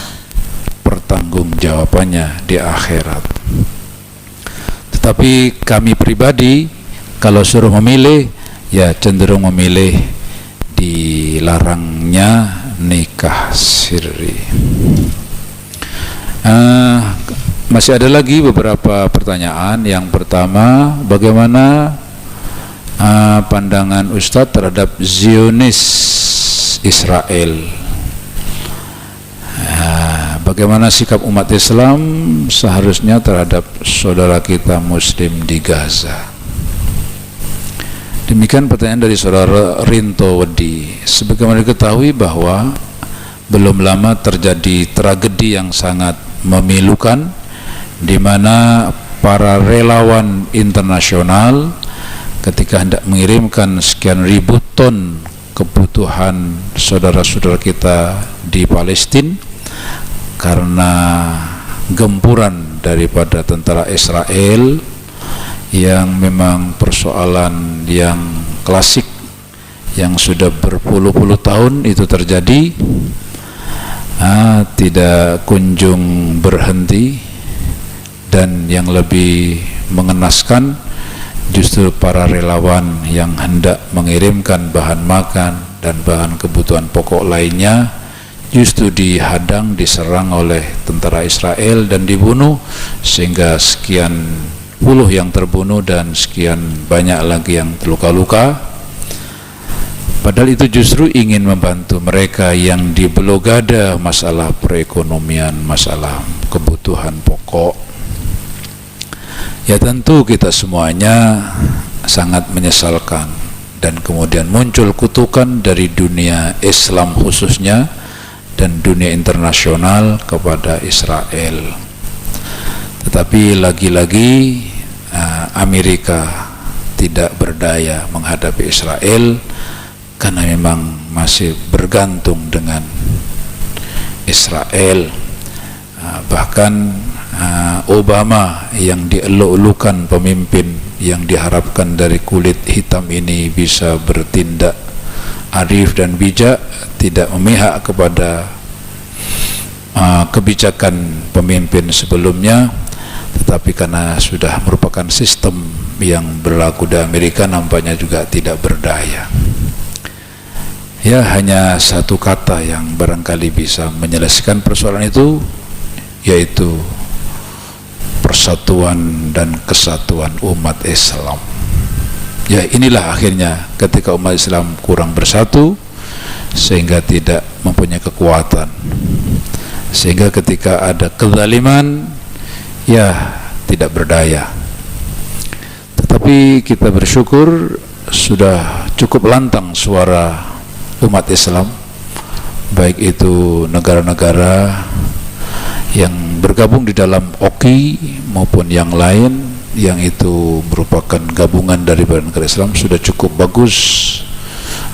pertanggungjawabannya di akhirat. Tetapi kami pribadi kalau suruh memilih, ya cenderung memilih dilarangnya nikah siri. Masih ada lagi beberapa pertanyaan. Yang pertama, bagaimana pandangan Ustadz terhadap Zionis Israel. Bagaimana sikap umat Islam seharusnya terhadap saudara kita Muslim di Gaza? Demikian pertanyaan dari saudara Rinto Wedi. Sebagaimana diketahui bahwa belum lama terjadi tragedi yang sangat memilukan, di mana para relawan internasional ketika hendak mengirimkan sekian ribu ton kebutuhan saudara-saudara kita di Palestina, karena gempuran daripada tentara Israel yang memang persoalan yang klasik yang sudah berpuluh-puluh tahun itu terjadi, tidak kunjung berhenti. Dan yang lebih mengenaskan, justru para relawan yang hendak mengirimkan bahan makan dan bahan kebutuhan pokok lainnya justru dihadang, diserang oleh tentara Israel dan dibunuh, sehingga sekian puluh yang terbunuh dan sekian banyak lagi yang terluka-luka. Padahal itu justru ingin membantu mereka yang di belogada masalah perekonomian, masalah kebutuhan pokok. Ya tentu kita semuanya sangat menyesalkan, dan kemudian muncul kutukan dari dunia Islam khususnya dan dunia internasional kepada Israel. Tetapi lagi-lagi Amerika tidak berdaya menghadapi Israel karena memang masih bergantung dengan Israel. Bahkan Obama yang dieluk-elukan pemimpin yang diharapkan dari kulit hitam ini bisa bertindak arif dan bijak, tidak memihak kepada kebijakan pemimpin sebelumnya, tetapi karena sudah merupakan sistem yang berlaku di Amerika, nampaknya juga tidak berdaya. Ya, hanya satu kata yang barangkali bisa menyelesaikan persoalan itu, yaitu persatuan dan kesatuan umat Islam. Ya, inilah akhirnya ketika umat Islam kurang bersatu, sehingga tidak mempunyai kekuatan, sehingga ketika ada kezaliman, ya tidak berdaya. Tetapi kita bersyukur sudah cukup lantang suara umat Islam, baik itu negara-negara yang bergabung di dalam OKI maupun yang lain, yang itu merupakan gabungan dari negara Islam, sudah cukup bagus,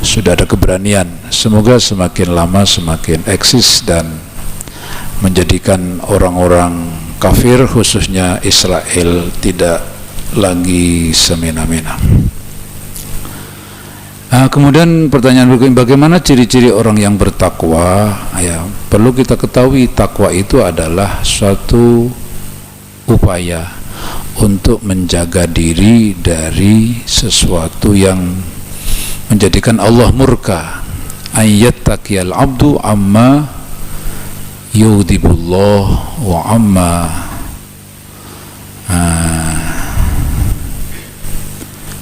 sudah ada keberanian. Semoga semakin lama semakin eksis dan menjadikan orang-orang kafir khususnya Israel tidak lagi semena-mena. Kemudian pertanyaan berikutnya, bagaimana ciri-ciri orang yang bertakwa? Ya, perlu kita ketahui, takwa itu adalah suatu upaya untuk menjaga diri dari sesuatu yang menjadikan Allah murka. Ayyattaqiyal abdu amma yudhibullah wa amma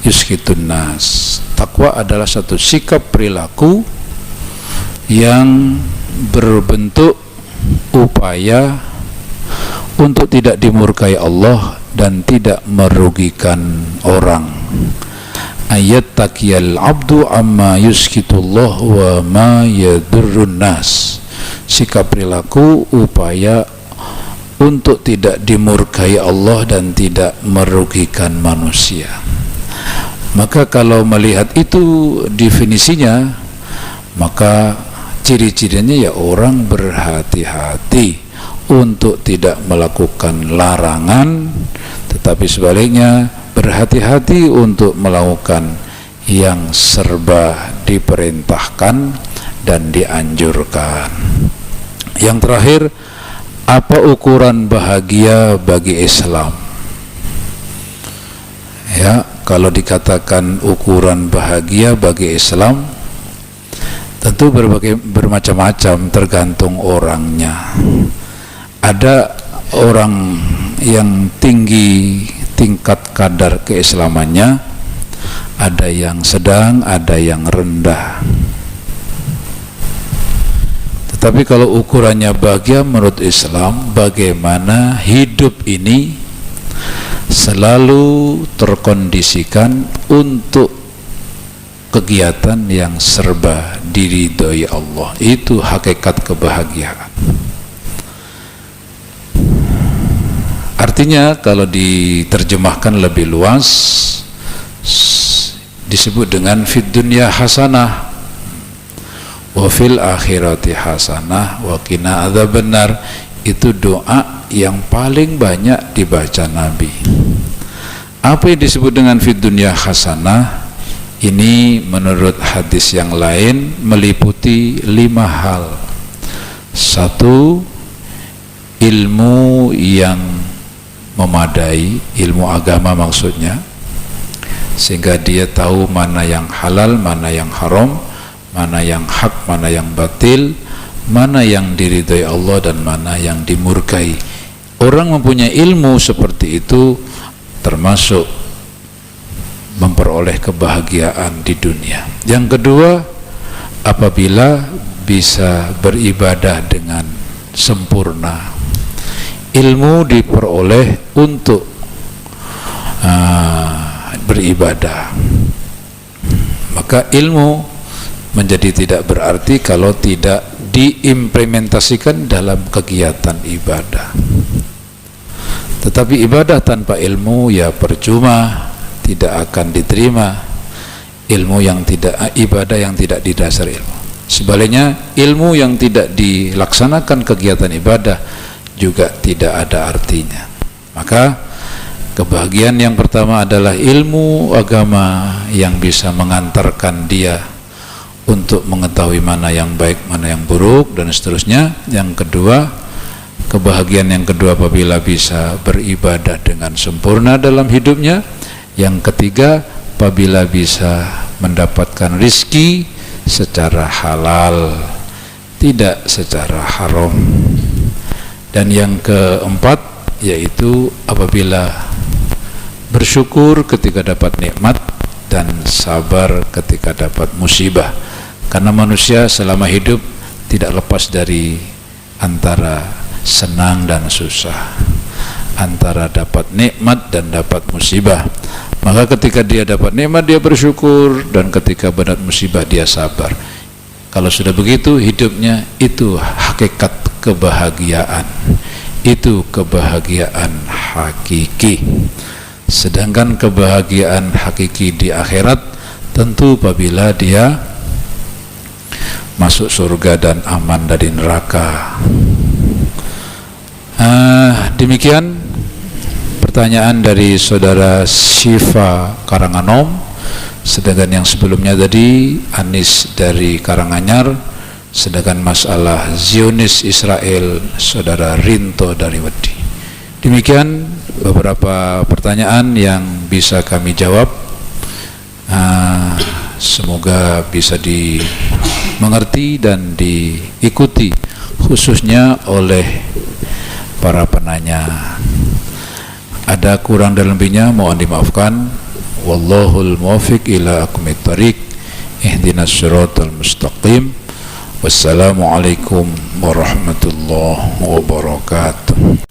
yuskitun nas. Takwa adalah satu sikap perilaku yang berbentuk upaya untuk tidak dimurkai Allah dan tidak merugikan orang. Ayat taqiyal abdu amma yuskitullah wa ma yadurrun nas. Sikap perilaku upaya untuk tidak dimurkai Allah dan tidak merugikan manusia. Maka kalau melihat itu definisinya, maka ciri-cirinya ya orang berhati-hati untuk tidak melakukan larangan, tetapi sebaliknya berhati-hati untuk melakukan yang serba diperintahkan dan dianjurkan. Yang terakhir, apa ukuran bahagia bagi Islam? Ya, kalau dikatakan ukuran bahagia bagi Islam, tentu bermacam-macam, tergantung orangnya. Ada orang yang tinggi tingkat kadar keislamannya, ada yang sedang, ada yang rendah. Tetapi kalau ukurannya bahagia menurut Islam, bagaimana hidup ini selalu terkondisikan untuk kegiatan yang serba diridhoi Allah. Itu hakikat kebahagiaan. Artinya kalau diterjemahkan lebih luas disebut dengan fid dunya hasanah wa fil akhirati hasanah wa qina adzabannar. Itu doa yang paling banyak dibaca Nabi. Apa yang disebut dengan fid dunya hasanah? Ini menurut hadis yang lain meliputi 5 hal. 1, ilmu yang memadai, ilmu agama maksudnya, sehingga dia tahu mana yang halal, mana yang haram, mana yang hak, mana yang batil, mana yang diridhai Allah dan mana yang dimurkai. Orang mempunyai ilmu seperti itu termasuk memperoleh kebahagiaan di dunia. Yang kedua, apabila bisa beribadah dengan sempurna. Ilmu diperoleh untuk beribadah. Maka ilmu menjadi tidak berarti kalau tidak diimplementasikan dalam kegiatan ibadah. Tetapi ibadah tanpa ilmu ya percuma, tidak akan diterima. Ilmu yang tidak, ibadah yang tidak didasari ilmu. Sebaliknya, ilmu yang tidak dilaksanakan kegiatan ibadah juga tidak ada artinya. Maka kebahagiaan yang pertama adalah ilmu agama yang bisa mengantarkan dia untuk mengetahui mana yang baik, mana yang buruk, dan seterusnya. Yang kedua, kebahagiaan yang kedua apabila bisa beribadah dengan sempurna dalam hidupnya. Yang ketiga, apabila bisa mendapatkan rizki secara halal, tidak secara haram. Dan yang keempat, yaitu apabila bersyukur ketika dapat nikmat dan sabar ketika dapat musibah. Karena manusia selama hidup tidak lepas dari antara senang dan susah, antara dapat nikmat dan dapat musibah. Maka ketika dia dapat nikmat dia bersyukur, dan ketika mendapat musibah dia sabar. Kalau sudah begitu hidupnya, itu hakikat kebahagiaan. Itu kebahagiaan hakiki. Sedangkan kebahagiaan hakiki di akhirat tentu apabila dia masuk surga dan aman dari neraka. Demikian pertanyaan dari saudara Syifa Karanganom. Sedangkan yang sebelumnya tadi Anis dari Karanganyar. Sedangkan masalah Zionis Israel saudara Rinto dari Wedi. Demikian beberapa pertanyaan yang bisa kami jawab. Semoga bisa dimengerti dan diikuti khususnya oleh para penanya. Ada kurang dan lebihnya mohon dimaafkan. Wallahul muwaffiq ila aqwamit thoriq. Ihdinas siratal mustaqim. Wassalamualaikum warahmatullahi wabarakatuh.